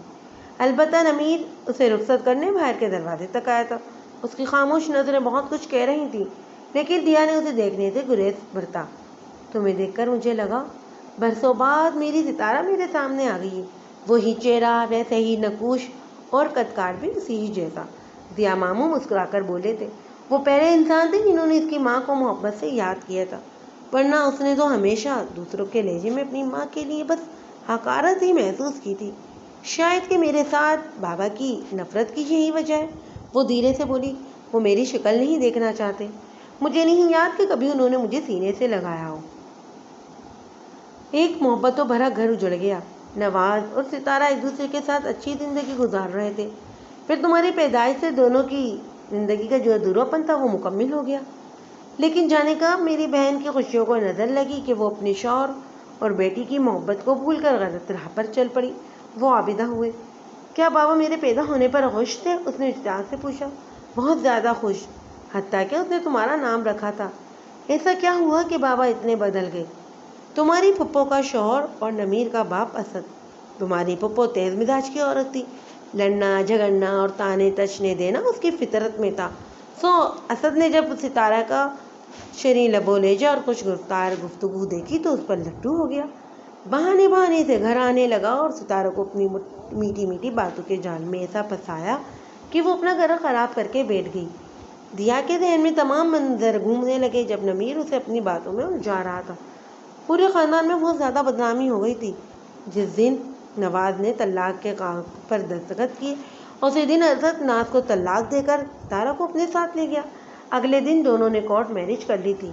A: البتہ نمیر اسے رخصت کرنے باہر کے دروازے تک آیا تھا۔ اس کی خاموش نظریں بہت کچھ کہہ رہی تھیں، لیکن دیا نے اسے دیکھنے سے گریز برتا۔ تمہیں دیکھ کر مجھے لگا برسوں بعد میری ستارہ میرے سامنے آ گئی ہے، وہی چہرہ، ویسے ہی نقوش، اور قد کاٹ بھی اسی ہی جیسا۔ ضیا ماموں مسکرا کر بولے تھے۔ وہ پہلے انسان تھے جنہوں نے اس کی ماں کو محبت سے یاد کیا تھا، ورنہ اس نے تو ہمیشہ دوسروں کے لہجے میں اپنی ماں کے لیے بس حقارت ہی محسوس کی تھی۔ شاید کہ میرے ساتھ بابا کی نفرت کی یہی وجہ ہے۔ وہ دھیرے سے بولی، وہ میری شکل نہیں دیکھنا چاہتے۔ مجھے نہیں یاد کہ کبھی انہوں نے مجھے سینے سے لگایا ہو۔ ایک محبتوں بھرا گھر اجڑ گیا۔ نواز اور ستارہ ایک دوسرے کے ساتھ اچھی زندگی گزار رہے تھے، پھر تمہاری پیدائش سے دونوں کی زندگی کا جو ادھوراپن تھا وہ مکمل ہو گیا۔ لیکن جانے کب میری بہن کی خوشیوں کو نظر لگی کہ وہ اپنے شوہر اور بیٹی کی محبت کو بھول کر غلط راہ پر چل پڑی۔ وہ عابدہ ہوئے۔ کیا بابا میرے پیدا ہونے پر خوش تھے؟ اس نے اشتیاق سے پوچھا۔ بہت زیادہ خوش، حتیٰ کہ اس نے تمہارا نام رکھا تھا۔ ایسا کیا ہوا کہ بابا اتنے بدل گئے؟ تمہاری پھپھو کا شوہر اور نمیر کا باپ اسد۔ تمہاری پھپھو تیز مزاج کی عورت تھی، لڑنا جھگڑنا اور تانے تشنے دینا اس کی فطرت میں تھا۔ سو اسد نے جب ستارہ کا شیریں لب و لہجہ اور خوش گفتار گفتگو دیکھی تو اس پر لٹو ہو گیا، بہانے بہانے سے گھر آنے لگا اور ستارہ کو اپنی میٹھی میٹھی باتوں کے جال میں ایسا پھنسایا کہ وہ اپنا گھر خراب کر کے بیٹھ گئی۔ دیا کے ذہن میں تمام منظر گھومنے لگے جب نمیر اسے اپنی باتوں میں الجھا رہا تھا۔ پورے خاندان میں بہت زیادہ بدنامی ہو گئی تھی۔ جس دن نواز نے طلاق کے کاغذ پر دستخط کیے، اسی دن اسد ناز کو طلاق دے کر ستارہ کو اپنے ساتھ لے گیا۔ اگلے دن دونوں نے کورٹ میرج کر لی تھی۔